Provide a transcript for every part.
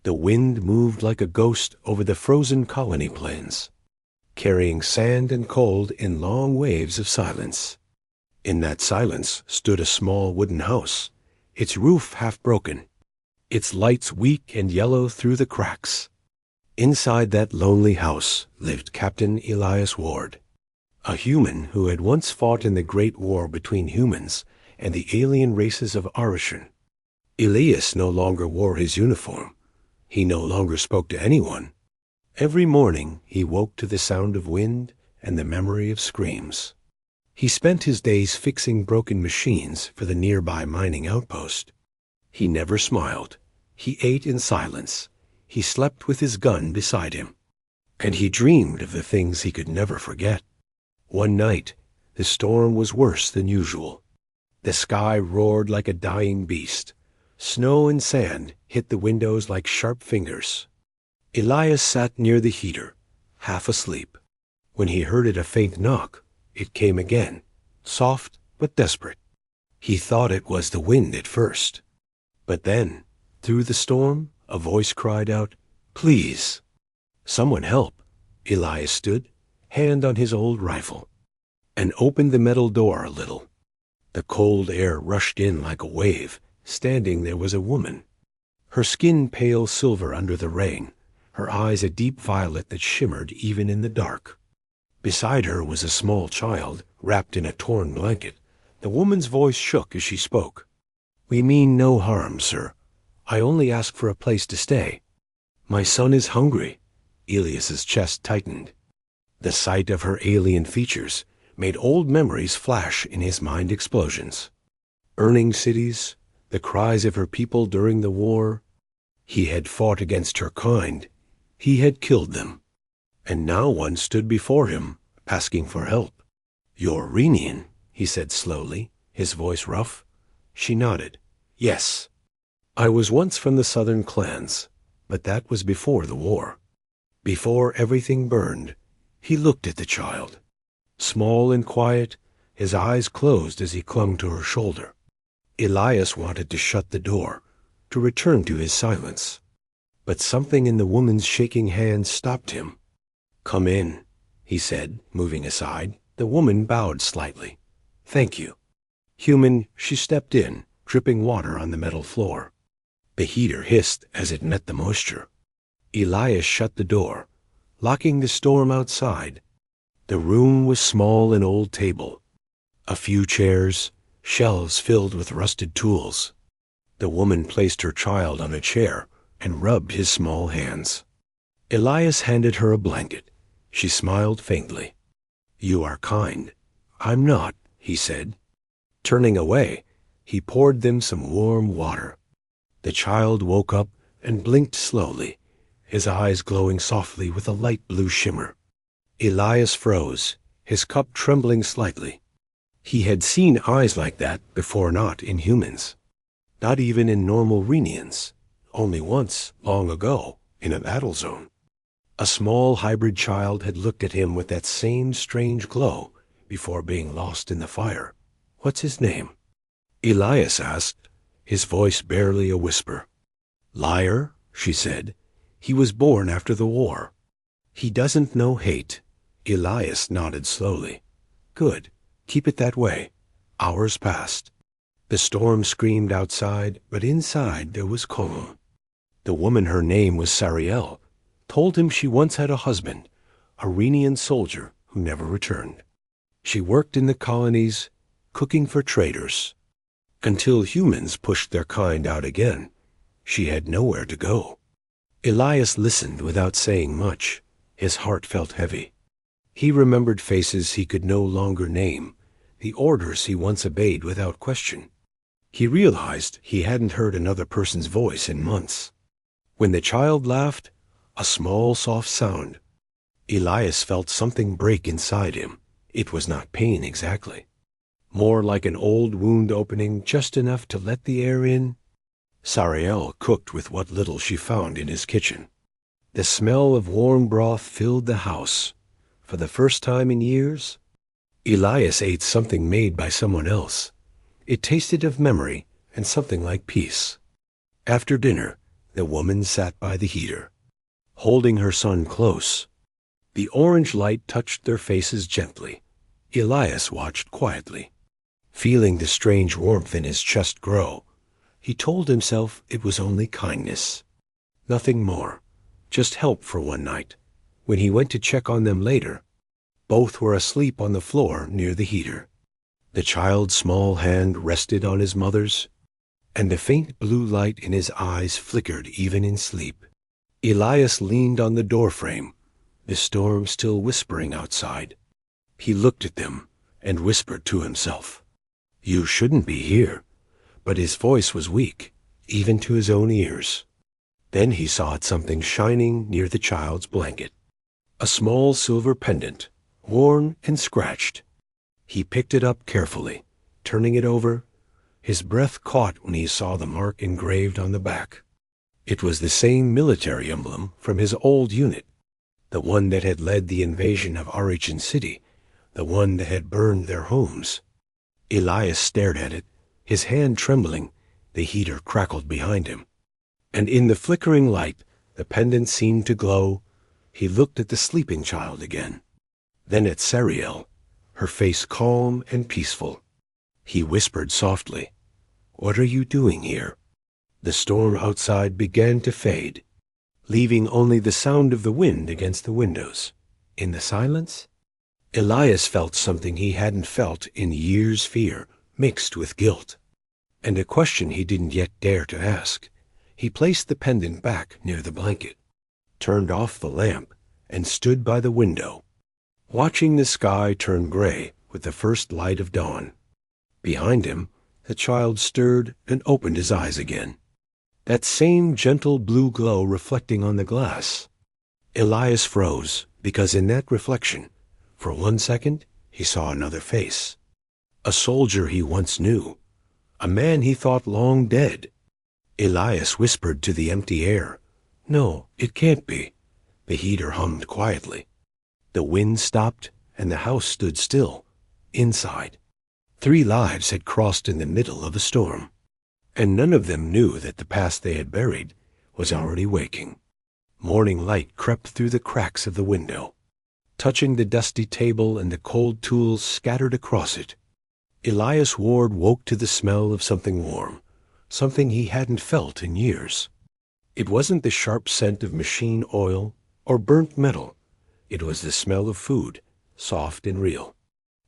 The wind moved like a ghost over the frozen colony plains, carrying sand and cold in long waves of silence. In that silence stood a small wooden house, its roof half broken, its lights weak and yellow through the cracks. Inside that lonely house lived Captain Elias Ward, a human who had once fought in the great war between humans and the alien races of Arishan. Elias no longer wore his uniform. He no longer spoke to anyone. Every morning he woke to the sound of wind and the memory of screams. He spent his days fixing broken machines for the nearby mining outpost. He never smiled. He ate in silence. He slept with his gun beside him. And he dreamed of the things he could never forget. One night, the storm was worse than usual. The sky roared like a dying beast. Snow and sand hit the windows like sharp fingers. Elias sat near the heater, half asleep. When he heard a faint knock, it came again, soft but desperate. He thought it was the wind at first. But then, through the storm, a voice cried out, "Please!" "Someone help!" Elias stood, hand on his old rifle, and opened the metal door a little. The cold air rushed in like a wave. Standing there was a woman, her skin pale silver under the rain, her eyes a deep violet that shimmered even in the dark. Beside her was a small child, wrapped in a torn blanket. The woman's voice shook as she spoke. "We mean no harm, sir. I only ask for a place to stay. My son is hungry." Elias's chest tightened. The sight of her alien features made old memories flash in his mind explosions. Earning cities, the cries of her people during the war. He had fought against her kind. He had killed them. And now one stood before him, asking for help. "You're Renian," he said slowly, his voice rough. She nodded. "Yes. I was once from the southern clans, but that was before the war. Before everything burned." He looked at the child. Small and quiet, his eyes closed as he clung to her shoulder. Elias wanted to shut the door, to return to his silence. But something in the woman's shaking hand stopped him. "Come in," he said, moving aside. The woman bowed slightly. "Thank you." Human, she stepped in, dripping water on the metal floor. The heater hissed as it met the moisture. Elias shut the door, locking the storm outside. The room was small and old table. A few chairs, shelves filled with rusted tools. The woman placed her child on a chair and rubbed his small hands. Elias handed her a blanket. She smiled faintly. "You are kind." "I'm not," he said. Turning away, he poured them some warm water. The child woke up and blinked slowly, his eyes glowing softly with a light blue shimmer. Elias froze, his cup trembling slightly. He had seen eyes like that before, not in humans. Not even in normal Renians. Only once, long ago, in a battle zone. A small hybrid child had looked at him with that same strange glow before being lost in the fire. "What's his name?" Elias asked, his voice barely a whisper. "Liar," she said. "He was born after the war. He doesn't know hate." Elias nodded slowly. "Good. Keep it that way." Hours passed. The storm screamed outside, but inside there was calm. The woman, her name was Sariel, told him she once had a husband, a Renian soldier who never returned. She worked in the colonies, cooking for traders. Until humans pushed their kind out again, she had nowhere to go. Elias listened without saying much. His heart felt heavy. He remembered faces he could no longer name, the orders he once obeyed without question. He realized he hadn't heard another person's voice in months. When the child laughed, a small, soft sound, Elias felt something break inside him. It was not pain exactly. More like an old wound opening just enough to let the air in. Sariel cooked with what little she found in his kitchen. The smell of warm broth filled the house. For the first time in years, Elias ate something made by someone else. It tasted of memory and something like peace. After dinner, The woman sat by the heater, holding her son close. The orange light touched their faces gently. Elias watched quietly. Feeling the strange warmth in his chest grow, he told himself it was only kindness. Nothing more, just help for one night. When he went to check on them later, both were asleep on the floor near the heater. The child's small hand rested on his mother's, and the faint blue light in his eyes flickered even in sleep. Elias leaned on the doorframe, the storm still whispering outside. He looked at them and whispered to himself, "You shouldn't be here." But his voice was weak, even to his own ears. Then he saw something shining near the child's blanket. A small silver pendant, worn and scratched. He picked it up carefully, turning it over. His breath caught when he saw the mark engraved on the back. It was the same military emblem from his old unit, the one that had led the invasion of Origin City, the one that had burned their homes. Elias stared at it, his hand trembling. The heater crackled behind him, and in the flickering light, the pendant seemed to glow. He looked at the sleeping child again, then at Sariel, her face calm and peaceful. He whispered softly, "What are you doing here?" The storm outside began to fade, leaving only the sound of the wind against the windows. In the silence, Elias felt something he hadn't felt in years: fear mixed with guilt, and a question he didn't yet dare to ask. He placed the pendant back near the blanket, turned off the lamp, and stood by the window, watching the sky turn gray with the first light of dawn. Behind him, the child stirred and opened his eyes again, that same gentle blue glow reflecting on the glass. Elias froze, because in that reflection, for 1 second, he saw another face. A soldier he once knew, a man he thought long dead. Elias whispered to the empty air, "No, it can't be." The heater hummed quietly. The wind stopped, and the house stood still. Inside, 3 lives had crossed in the middle of a storm, and none of them knew that the past they had buried was already waking. Morning light crept through the cracks of the window, touching the dusty table and the cold tools scattered across it. Elias Ward woke to the smell of something warm, something he hadn't felt in years. It wasn't the sharp scent of machine oil or burnt metal. It was the smell of food, soft and real.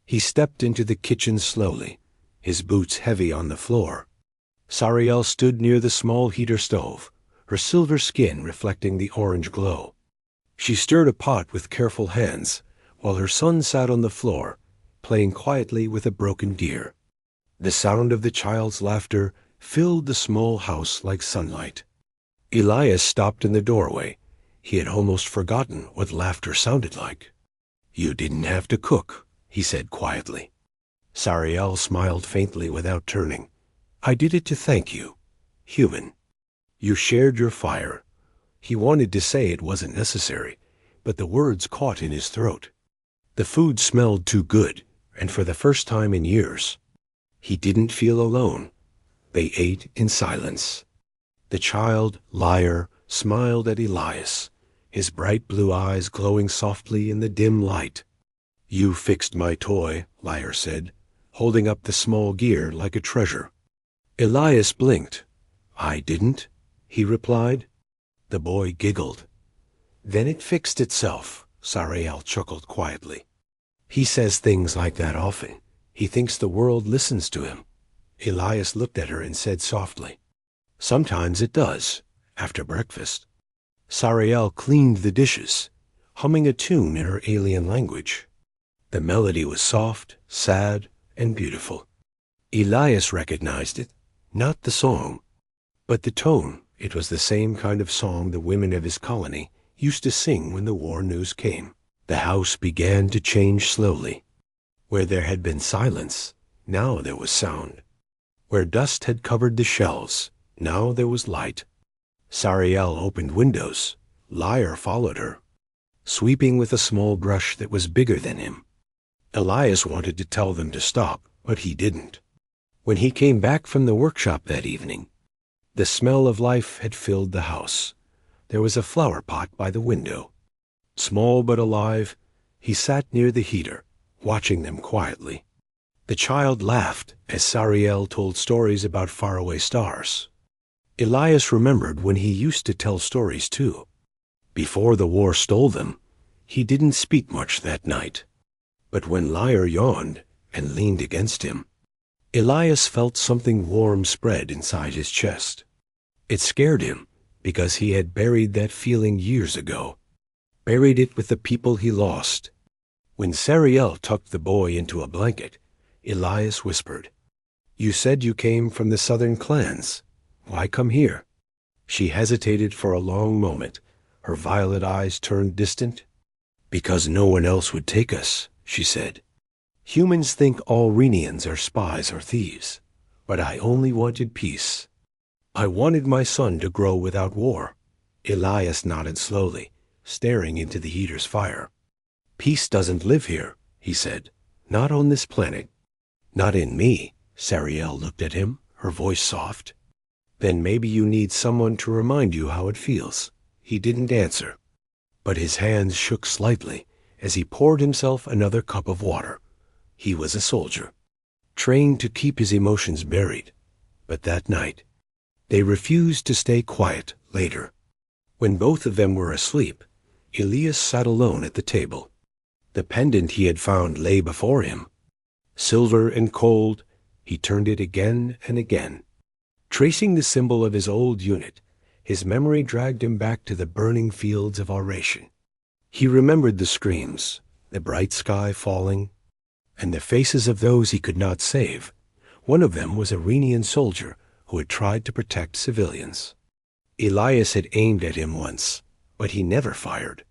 He stepped into the kitchen slowly, his boots heavy on the floor. Sariel stood near the small heater stove, her silver skin reflecting the orange glow. She stirred a pot with careful hands, while her son sat on the floor, playing quietly with a broken deer. The sound of the child's laughter filled the small house like sunlight. Elias stopped in the doorway. He had almost forgotten what laughter sounded like. "You didn't have to cook," he said quietly. Sariel smiled faintly without turning. "I did it to thank you. Human. You shared your fire." He wanted to say it wasn't necessary, but the words caught in his throat. The food smelled too good, and for the first time in years, he didn't feel alone. They ate in silence. The child, Liar, smiled at Elias, his bright blue eyes glowing softly in the dim light. "You fixed my toy," Liar said, holding up the small gear like a treasure. Elias blinked. "I didn't," he replied. The boy giggled. "Then it fixed itself," Sariel chuckled quietly. "He says things like that often. He thinks the world listens to him." Elias looked at her and said softly, "Sometimes it does, after breakfast." Sariel cleaned the dishes, humming a tune in her alien language. The melody was soft, sad, and beautiful. Elias recognized it, not the song, but the tone. It was the same kind of song the women of his colony used to sing when the war news came. The house began to change slowly. Where there had been silence, now there was sound. Where dust had covered the shelves, now there was light. Sariel opened windows. Liar followed her, sweeping with a small brush that was bigger than him. Elias wanted to tell them to stop, but he didn't. When he came back from the workshop that evening, The smell of life had filled the house. There was a flower pot by the window. Small but alive, he sat near the heater, watching them quietly. The child laughed as Sariel told stories about faraway stars. Elias remembered when he used to tell stories too. Before the war stole them, he didn't speak much that night. But when Liar yawned and leaned against him, Elias felt something warm spread inside his chest. It scared him because he had buried that feeling years ago, buried it with the people he lost. When Sariel tucked the boy into a blanket, Elias whispered, "You said you came from the southern clans. Why come here?" She hesitated for a long moment, her violet eyes turned distant. "Because no one else would take us," she said. "Humans think all Renians are spies or thieves, but I only wanted peace. I wanted my son to grow without war." Elias nodded slowly, staring into the heater's fire. "Peace doesn't live here," he said. "Not on this planet." "Not in me." Sariel looked at him, her voice soft. "Then maybe you need someone to remind you how it feels." He didn't answer, but his hands shook slightly as he poured himself another cup of water. He was a soldier, trained to keep his emotions buried. But that night, they refused to stay quiet later. When both of them were asleep, Elias sat alone at the table. The pendant he had found lay before him. Silver and cold, he turned it again and again. Tracing the symbol of his old unit, his memory dragged him back to the burning fields of Auration. He remembered the screams, the bright sky falling, and the faces of those he could not save. One of them was a Renian soldier who had tried to protect civilians. Elias had aimed at him once, but he never fired.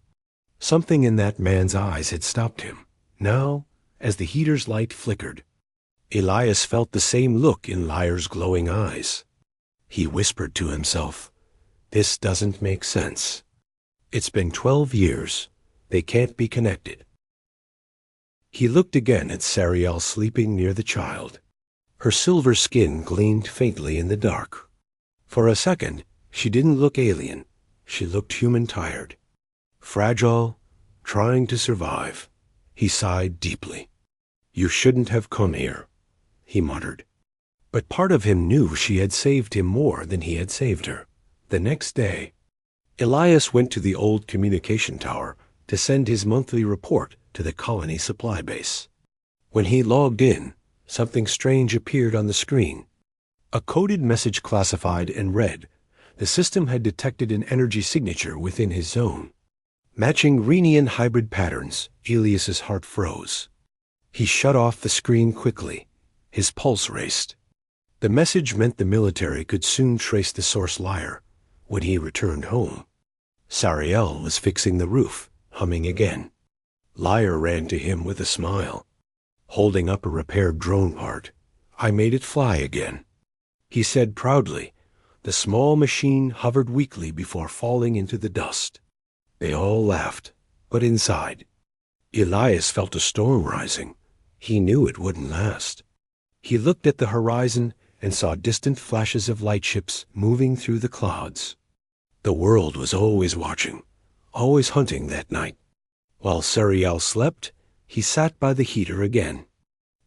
Something in that man's eyes had stopped him. Now, as the heater's light flickered, Elias felt the same look in Liar's glowing eyes. He whispered to himself, "This doesn't make sense. It's been 12 years. They can't be connected." He looked again at Sariel sleeping near the child. Her silver skin gleamed faintly in the dark. For a second, she didn't look alien. She looked human, tired, fragile, trying to survive. He sighed deeply. "You shouldn't have come here," he muttered. But part of him knew she had saved him more than he had saved her. The next day, Elias went to the old communication tower to send his monthly report to the colony supply base. When he logged in, something strange appeared on the screen. A coded message classified and read, the system had detected an energy signature within his zone. Matching Renian hybrid patterns, Elias's heart froze. He shut off the screen quickly. His pulse raced. The message meant the military could soon trace the source Liar when he returned home. Sariel was fixing the roof, humming again. Liar ran to him with a smile, holding up a repaired drone part. "I made it fly again," he said proudly. The small machine hovered weakly before falling into the dust. They all laughed, but inside, Elias felt a storm rising. He knew it wouldn't last. He looked at the horizon and saw distant flashes of lightships moving through the clouds. The world was always watching, always hunting that night. While Sariel slept, he sat by the heater again,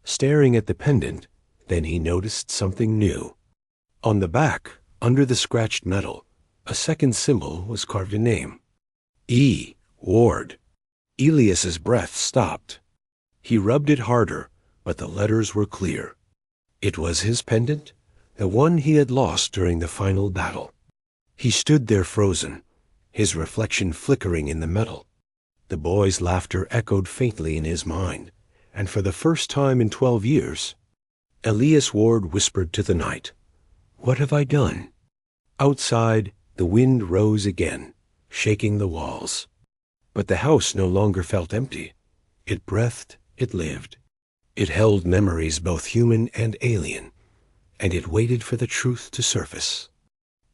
staring at the pendant. Then he noticed something new. On the back, under the scratched metal, a second symbol was carved a name. E. Ward. Elias's breath stopped. He rubbed it harder, but the letters were clear. It was his pendant, the one he had lost during the final battle. He stood there frozen, his reflection flickering in the metal. The boy's laughter echoed faintly in his mind, and for the first time in 12 years, Elias Ward whispered to the night, "What have I done?" Outside, the wind rose again, shaking the walls. But the house no longer felt empty. It breathed, it lived. It held memories both human and alien, and it waited for the truth to surface.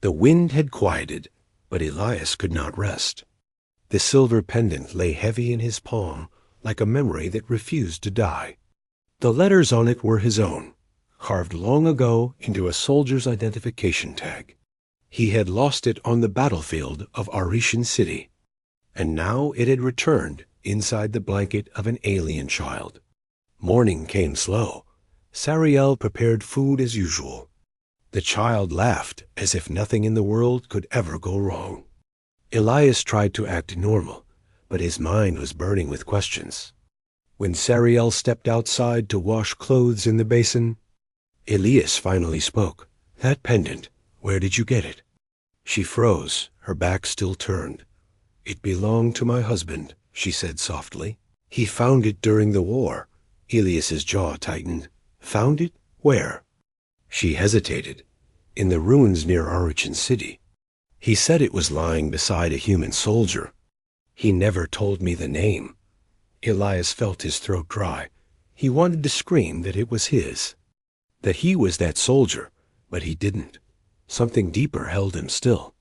The wind had quieted, but Elias could not rest. The silver pendant lay heavy in his palm, like a memory that refused to die. The letters on it were his own, carved long ago into a soldier's identification tag. He had lost it on the battlefield of Arishan City, and now it had returned inside the blanket of an alien child. Morning came slow. Sariel prepared food as usual. The child laughed as if nothing in the world could ever go wrong. Elias tried to act normal, but his mind was burning with questions. When Sariel stepped outside to wash clothes in the basin, Elias finally spoke. "That pendant, where did you get it?" She froze, her back still turned. "It belonged to my husband," she said softly. "He found it during the war." Elias's jaw tightened. "Found it? Where?" She hesitated. "In the ruins near Origin City. He said it was lying beside a human soldier. He never told me the name." Elias felt his throat dry. He wanted to scream that it was his, that he was that soldier, but he didn't. Something deeper held him still.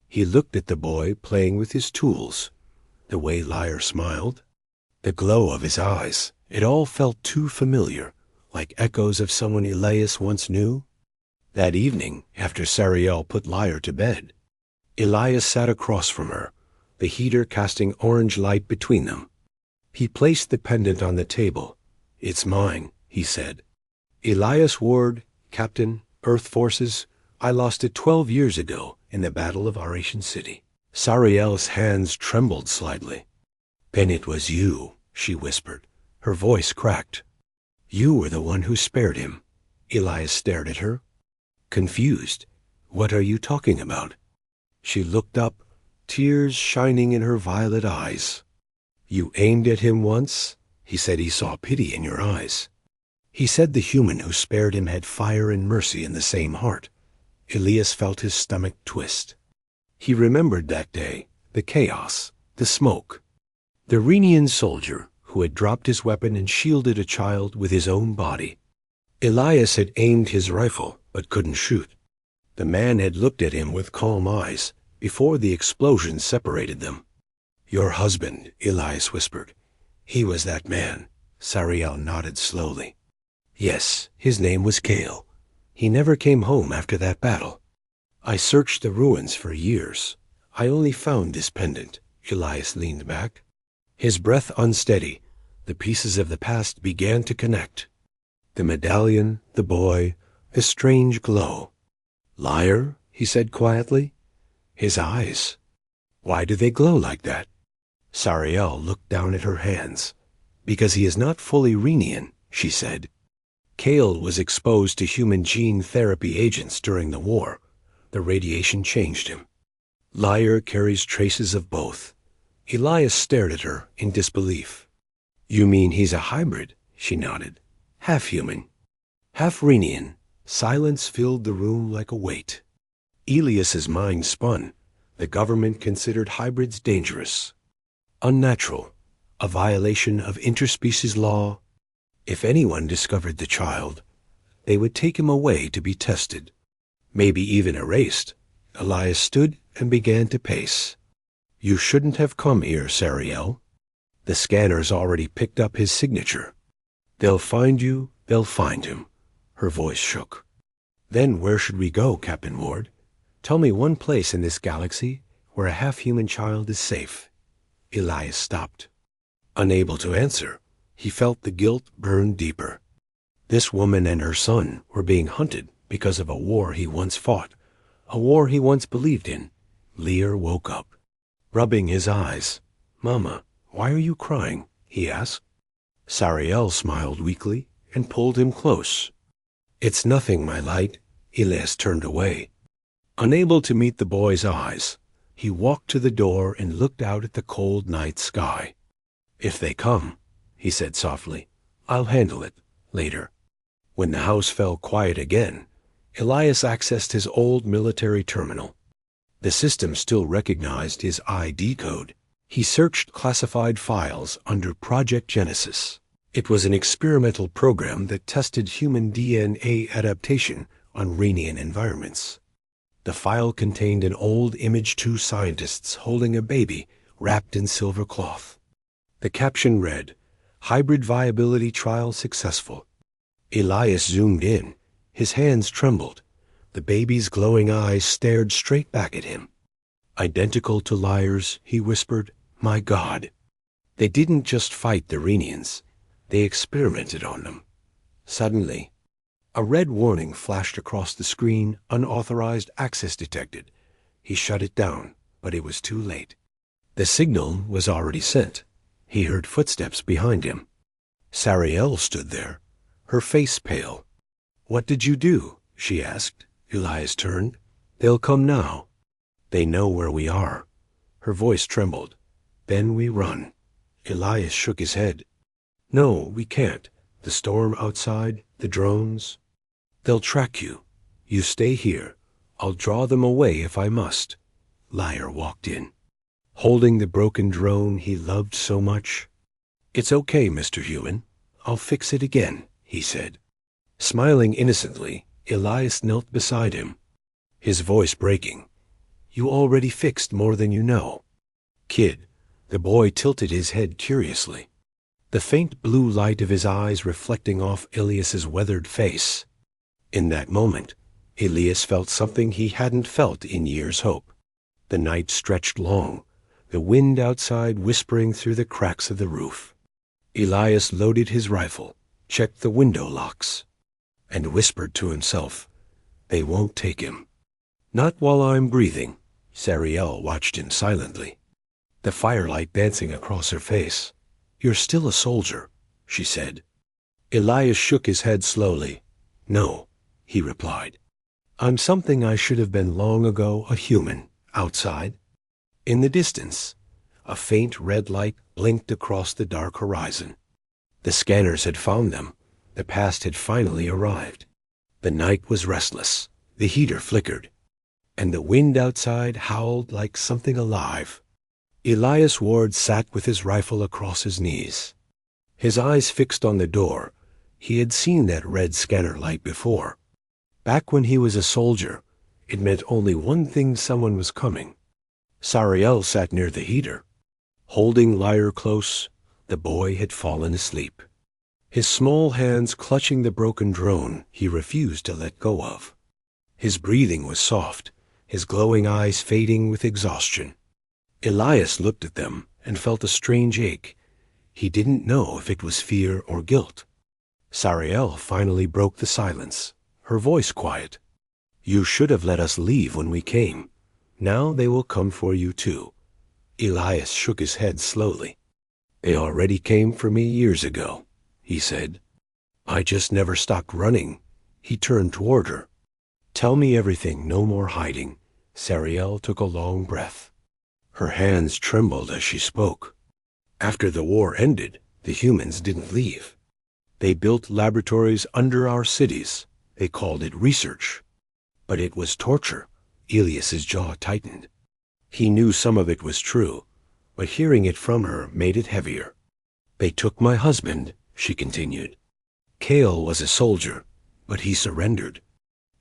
He looked at the boy playing with his tools, the way Liar smiled, the glow of his eyes. It all felt too familiar, like echoes of someone Elias once knew. That evening, after Sariel put Liar to bed, Elias sat across from her, the heater casting orange light between them. He placed the pendant on the table. "It's mine," he said. "Elias Ward, Captain, Earth Forces. I lost it 12 years ago in the Battle of Arishan City." Sariel's hands trembled slightly. "Then it was you," she whispered. Her voice cracked. "You were the one who spared him." Elias stared at her, confused. "What are you talking about?" She looked up, tears shining in her violet eyes. "You aimed at him once? He said he saw pity in your eyes. He said the human who spared him had fire and mercy in the same heart." Elias felt his stomach twist. He remembered that day, the chaos, the smoke. The Renian soldier who had dropped his weapon and shielded a child with his own body. Elias had aimed his rifle, but couldn't shoot. The man had looked at him with calm eyes before the explosion separated them. "Your husband," Elias whispered. "He was that man." Sariel nodded slowly. "Yes, his name was Kale. He never came home after that battle. I searched the ruins for years. I only found this pendant." Elias leaned back, his breath unsteady. The pieces of the past began to connect. The medallion, the boy, a strange glow. "Liar," he said quietly. "His eyes. Why do they glow like that?" Sariel looked down at her hands. "Because he is not fully Renian," she said. "Kale was exposed to human gene therapy agents during the war. The radiation changed him. Liar carries traces of both." Elias stared at her in disbelief. "You mean he's a hybrid?" She nodded. "Half human, half Renian." Silence filled the room like a weight. Elias's mind spun. The government considered hybrids dangerous, unnatural, a violation of interspecies law. If anyone discovered the child, they would take him away to be tested, maybe even erased. Elias stood and began to pace. "You shouldn't have come here, Sariel. The scanners already picked up his signature. They'll find you, they'll find him." Her voice shook. "Then where should we go, Captain Ward? Tell me one place in this galaxy where a half-human child is safe." Elias stopped. Unable to answer, he felt the guilt burn deeper. This woman and her son were being hunted because of a war he once fought, a war he once believed in. Lear woke up, rubbing his eyes. "Mama, why are you crying?" he asked. Sariel smiled weakly and pulled him close. "It's nothing, my light." Elias turned away. Unable to meet the boy's eyes, he walked to the door and looked out at the cold night sky. "If they come," he said softly, "I'll handle it later." When the house fell quiet again, Elias accessed his old military terminal. The system still recognized his ID code. He searched classified files under Project Genesis. It was an experimental program that tested human DNA adaptation on Renian environments. The file contained an old Image 2 scientists holding a baby wrapped in silver cloth. The caption read, "Hybrid viability trial successful." Elias zoomed in. His hands trembled. The baby's glowing eyes stared straight back at him. Identical to Liar's, he whispered, "My God." They didn't just fight the Renians. They experimented on them. Suddenly, a red warning flashed across the screen, "Unauthorized access detected." He shut it down, but it was too late. The signal was already sent. He heard footsteps behind him. Sariel stood there, her face pale. "What did you do?" she asked. Elias turned. "They'll come now. They know where we are." Her voice trembled. "Then we run." Elias shook his head. "No, we can't. The storm outside, the drones. They'll track you. You stay here. I'll draw them away if I must." Liar walked in, holding the broken drone he loved so much. "It's okay, Mr. Human. I'll fix it again," he said. Smiling innocently, Elias knelt beside him, his voice breaking. "You already fixed more than you know." "Kid," the boy tilted his head curiously, the faint blue light of his eyes reflecting off Elias's weathered face. In that moment, Elias felt something he hadn't felt in years' hope. The night stretched long, the wind outside whispering through the cracks of the roof. Elias loaded his rifle, checked the window locks, and whispered to himself, "They won't take him." "Not while I'm breathing." Sariel watched him silently, the firelight dancing across her face. "You're still a soldier," she said. Elias shook his head slowly. "No," he replied. "I'm something I should have been long ago, a human, outside." In the distance, a faint red light blinked across the dark horizon. The scanners had found them. The past had finally arrived. The night was restless. The heater flickered, and the wind outside howled like something alive. Elias Ward sat with his rifle across his knees, his eyes fixed on the door. He had seen that red scanner light before. Back when he was a soldier, it meant only one thing: someone was coming. Sariel sat near the heater, holding Liar close. The boy had fallen asleep, his small hands clutching the broken drone he refused to let go of. His breathing was soft, his glowing eyes fading with exhaustion. Elias looked at them and felt a strange ache. He didn't know if it was fear or guilt. Sariel finally broke the silence, her voice quiet. "You should have let us leave when we came. Now they will come for you too." Elias shook his head slowly. "They already came for me years ago," he said. "I just never stopped running." He turned toward her. "Tell me everything, no more hiding." Sariel took a long breath. Her hands trembled as she spoke. "After the war ended, the humans didn't leave. They built laboratories under our cities. They called it research. But it was torture." Elias's jaw tightened. He knew some of it was true, but hearing it from her made it heavier. "They took my husband," she continued. "Cale was a soldier, but he surrendered.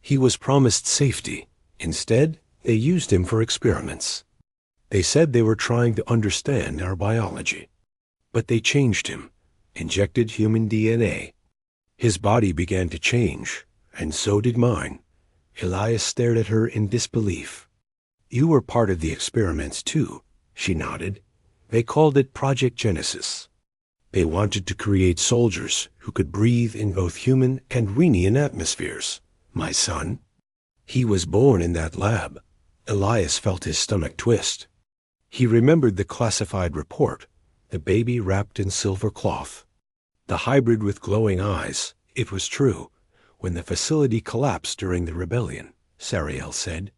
He was promised safety. Instead, they used him for experiments. They said they were trying to understand our biology. But they changed him, injected human DNA. His body began to change, and so did mine." Elias stared at her in disbelief. "You were part of the experiments too," she nodded. "They called it Project Genesis. They wanted to create soldiers who could breathe in both human and Renian atmospheres. My son, he was born in that lab." Elias felt his stomach twist. He remembered the classified report, the baby wrapped in silver cloth, the hybrid with glowing eyes. It was true. When the facility collapsed during the rebellion, Sariel said,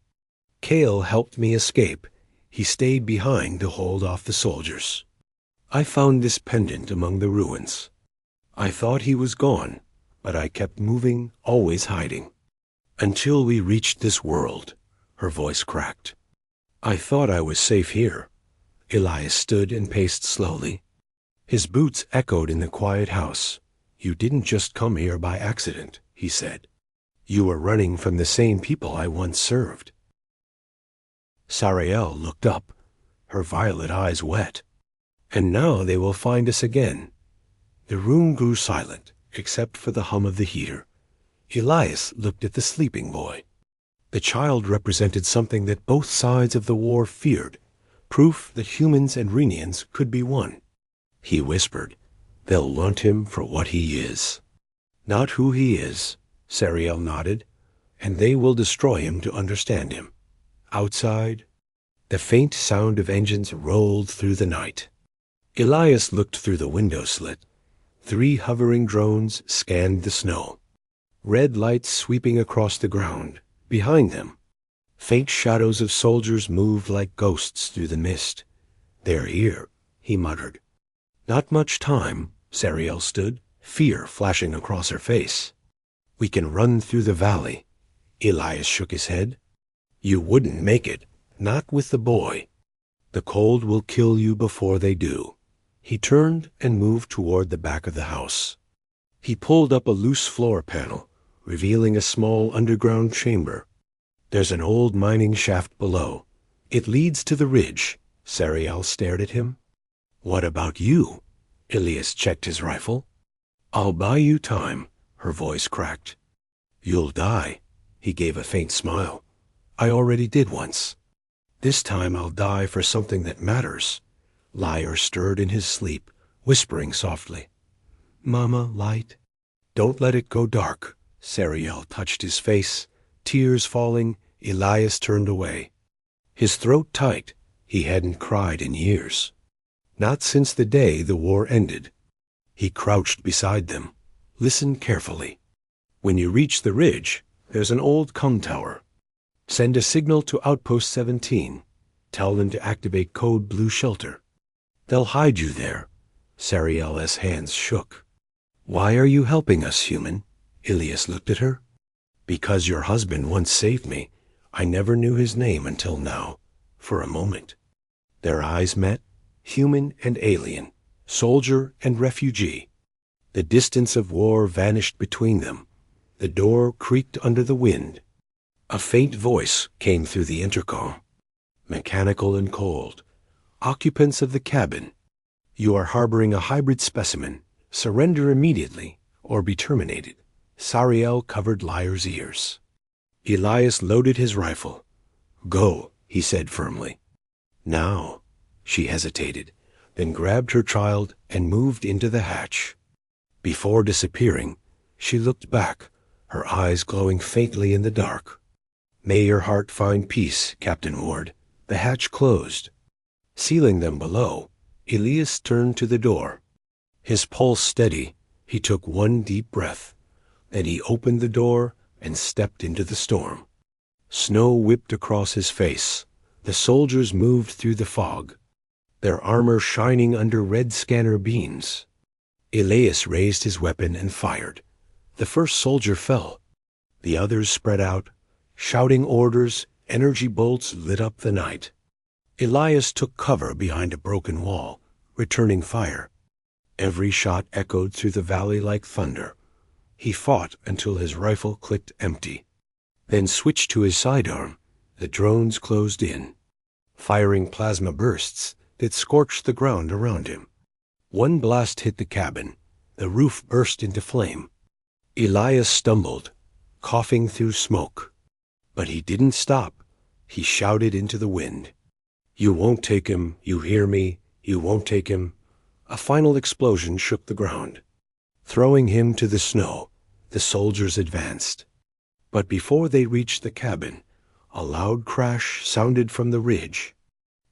"Cale helped me escape. He stayed behind to hold off the soldiers. I found this pendant among the ruins. I thought he was gone, but I kept moving, always hiding. Until we reached this world." Her voice cracked. "I thought I was safe here." Elias stood and paced slowly. His boots echoed in the quiet house. "You didn't just come here by accident," he said. "You were running from the same people I once served." Sariel looked up, her violet eyes wet. "And now they will find us again." The room grew silent, except for the hum of the heater. Elias looked at the sleeping boy. The child represented something that both sides of the war feared, proof that humans and Renians could be one. He whispered, "They'll want him for what he is." "Not who he is," Sariel nodded, "and they will destroy him to understand him." Outside, the faint sound of engines rolled through the night. Elias looked through the window slit. 3 hovering drones scanned the snow. Red lights sweeping across the ground. Behind them, faint shadows of soldiers moved like ghosts through the mist. "They're here," he muttered. "Not much time." Sariel stood, fear flashing across her face. "We can run through the valley." Elias shook his head. "You wouldn't make it, not with the boy. The cold will kill you before they do." He turned and moved toward the back of the house. He pulled up a loose floor panel, revealing a small underground chamber. "There's an old mining shaft below. It leads to the ridge." Sariel stared at him. "What about you?" Elias checked his rifle. "I'll buy you time," her voice cracked. "You'll die." He gave a faint smile. "I already did once. This time I'll die for something that matters." Liar stirred in his sleep, whispering softly, "Mama, light." "Don't let it go dark." Sariel touched his face. Tears falling, Elias turned away. His throat tight. He hadn't cried in years. Not since the day the war ended. He crouched beside them. "Listen carefully. When you reach the ridge, there's an old comm tower. Send a signal to Outpost 17. Tell them to activate code Blue Shelter. They'll hide you there." Sariel's hands shook. "Why are you helping us, human?" Elias looked at her. "Because your husband once saved me. I never knew his name until now. For a moment." Their eyes met, human and alien, soldier and refugee. The distance of war vanished between them. The door creaked under the wind. A faint voice came through the intercom. Mechanical and cold. "Occupants of the cabin, you are harboring a hybrid specimen. Surrender immediately or be terminated." Sariel covered Liar's ears. Elias loaded his rifle. "Go," he said firmly. "Now." She hesitated, then grabbed her child and moved into the hatch. Before disappearing, she looked back, her eyes glowing faintly in the dark. "May your heart find peace, Captain Ward." The hatch closed. Sealing them below, Elias turned to the door. His pulse steady, he took one deep breath. Then he opened the door and stepped into the storm. Snow whipped across his face. The soldiers moved through the fog, their armor shining under red scanner beams. Elias raised his weapon and fired. The first soldier fell. The others spread out, shouting orders. Energy bolts lit up the night. Elias took cover behind a broken wall, returning fire. Every shot echoed through the valley like thunder. He fought until his rifle clicked empty, then switched to his sidearm. The drones closed in, firing plasma bursts that scorched the ground around him. One blast hit the cabin. The roof burst into flame. Elias stumbled, coughing through smoke. But he didn't stop. He shouted into the wind, "You won't take him, you hear me? You won't take him." A final explosion shook the ground. Throwing him to the snow, the soldiers advanced. But before they reached the cabin, a loud crash sounded from the ridge.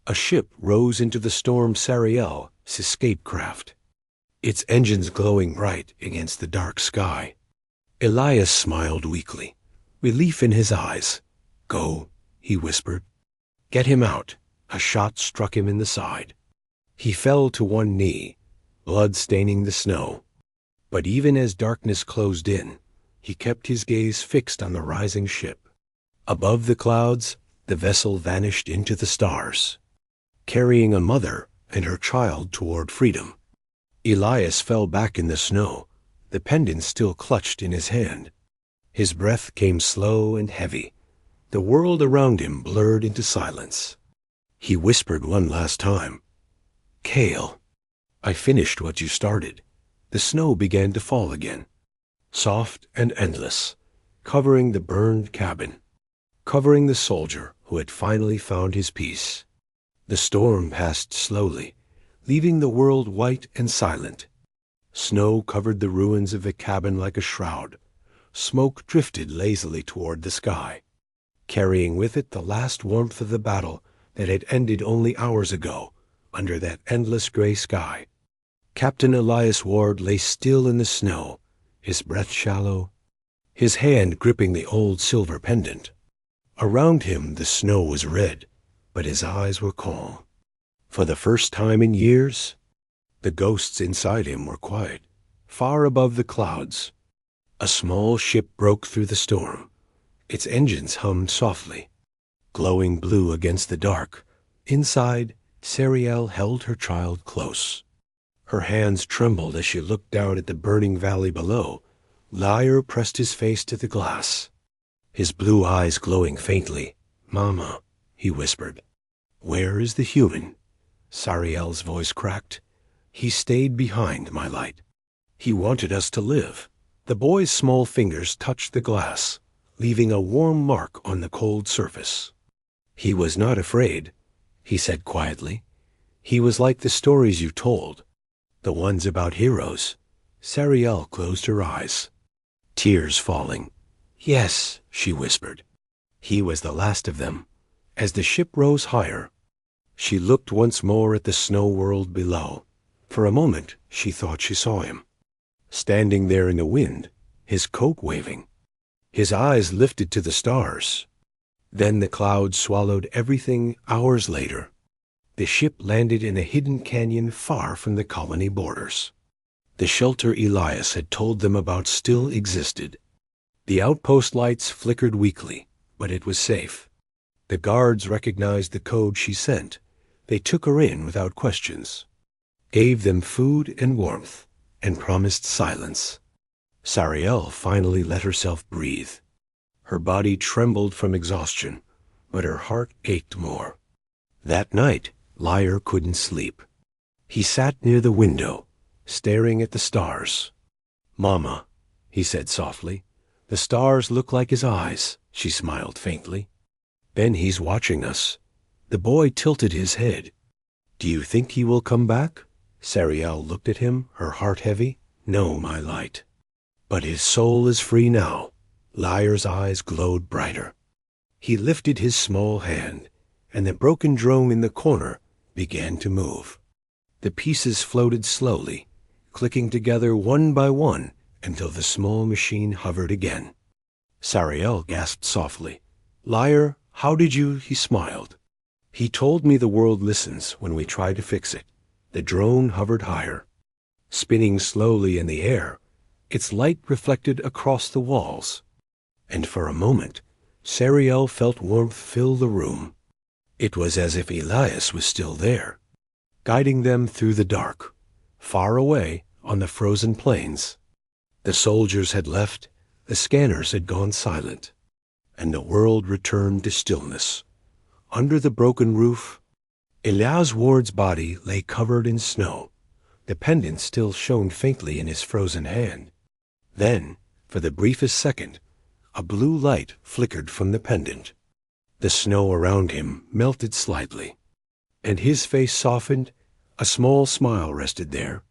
A ship rose into the storm. Sariel's escape craft, its engines glowing bright against the dark sky. Elias smiled weakly, relief in his eyes. "Go," he whispered. "Get him out." A shot struck him in the side. He fell to one knee, blood staining the snow. But even as darkness closed in, he kept his gaze fixed on the rising ship. Above the clouds, the vessel vanished into the stars, carrying a mother and her child toward freedom. Elias fell back in the snow, the pendant still clutched in his hand. His breath came slow and heavy. The world around him blurred into silence. He whispered one last time, "Cale, I finished what you started." The snow began to fall again, soft and endless, covering the burned cabin. covering the soldier who had finally found his peace. The storm passed slowly, leaving the world white and silent. Snow covered the ruins of the cabin like a shroud. Smoke drifted lazily toward the sky, carrying with it the last warmth of the battle that had ended only hours ago under that endless gray sky. Captain Elias Ward lay still in the snow, his breath shallow, his hand gripping the old silver pendant. Around him the snow was red, but his eyes were calm. For the first time in years, the ghosts inside him were quiet, far above the clouds. A small ship broke through the storm. Its engines hummed softly, glowing blue against the dark. Inside, Sariel held her child close. Her hands trembled as she looked down at the burning valley below. Liar pressed his face to the glass, his blue eyes glowing faintly. "Mama," he whispered. "Where is the human?" Sariel's voice cracked. "He stayed behind, my light. He wanted us to live." The boy's small fingers touched the glass, leaving a warm mark on the cold surface. "He was not afraid," he said quietly. "He was like the stories you told, the ones about heroes." Sariel closed her eyes, tears falling. "Yes," she whispered. "He was the last of them." As the ship rose higher, she looked once more at the snow world below. For a moment she thought she saw him, standing there in the wind, his coat waving. His eyes lifted to the stars. Then the clouds swallowed everything. Hours later, the ship landed in a hidden canyon far from the colony borders. The shelter Elias had told them about still existed. The outpost lights flickered weakly, but it was safe. The guards recognized the code she sent. They took her in without questions, gave them food and warmth, and promised silence. Sariel finally let herself breathe. Her body trembled from exhaustion, but her heart ached more. That night, Liar couldn't sleep. He sat near the window, staring at the stars. "Mama," he said softly. "The stars look like his eyes." She smiled faintly. "Then he's watching us." The boy tilted his head. "Do you think he will come back?" Sariel looked at him, her heart heavy. "No, my light. But his soul is free now." Liar's eyes glowed brighter. He lifted his small hand, and the broken drone in the corner began to move. The pieces floated slowly, clicking together one by one until the small machine hovered again. Sariel gasped softly. "Liar, how did you—" He smiled. "He told me the world listens when we try to fix it." The drone hovered higher, spinning slowly in the air. Its light reflected across the walls, and for a moment, Sariel felt warmth fill the room. It was as if Elias was still there, guiding them through the dark, far away on the frozen plains. The soldiers had left, the scanners had gone silent, and the world returned to stillness. Under the broken roof, Elias Ward's body lay covered in snow. The pendant still shone faintly in his frozen hand. Then, for the briefest second, a blue light flickered from the pendant. The snow around him melted slightly, and his face softened. A small smile rested there.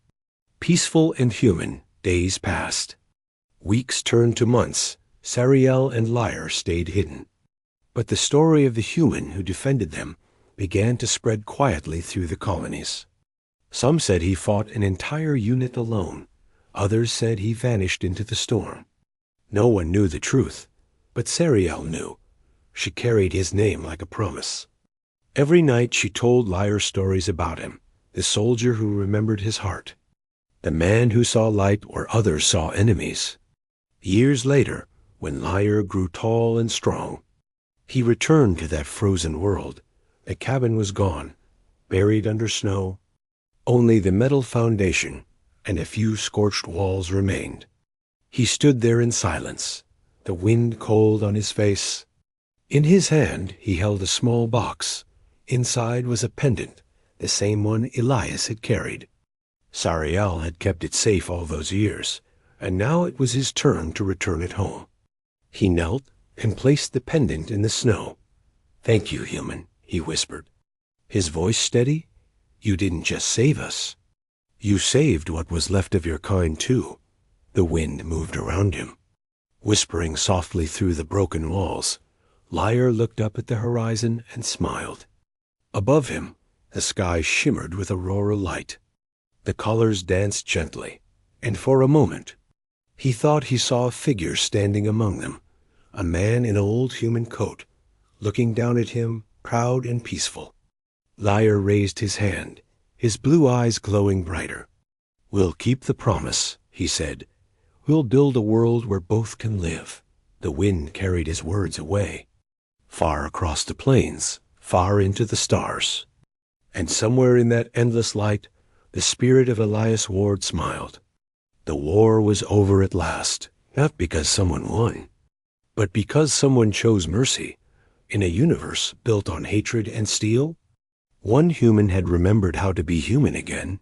Peaceful and human, days passed. Weeks turned to months. Sariel and Liar stayed hidden. But the story of the human who defended them began to spread quietly through the colonies. Some said he fought an entire unit alone. Others said he vanished into the storm. No one knew the truth, but Sariel knew. She carried his name like a promise. Every night she told Liar stories about him, the soldier who remembered his heart, the man who saw light where others saw enemies. Years later, when Liar grew tall and strong, he returned to that frozen world. The cabin was gone, buried under snow. Only the metal foundation and a few scorched walls remained. He stood there in silence, the wind cold on his face. In his hand he held a small box. Inside was a pendant, the same one Elias had carried. Sariel had kept it safe all those years, and now it was his turn to return it home. He knelt, and placed the pendant in the snow. "Thank you, human," he whispered, his voice steady. "You didn't just save us. You saved what was left of your kind, too." The wind moved around him, whispering softly through the broken walls. Liar looked up at the horizon and smiled. Above him, the sky shimmered with auroral light. The colors danced gently, and for a moment, he thought he saw a figure standing among them, a man in an old human coat, looking down at him, proud and peaceful. Liar raised his hand, his blue eyes glowing brighter. "We'll keep the promise," he said. "We'll build a world where both can live." The wind carried his words away, far across the plains, far into the stars. And somewhere in that endless light, the spirit of Elias Ward smiled. The war was over at last, not because someone won, but because someone chose mercy. In a universe built on hatred and steel, one human had remembered how to be human again.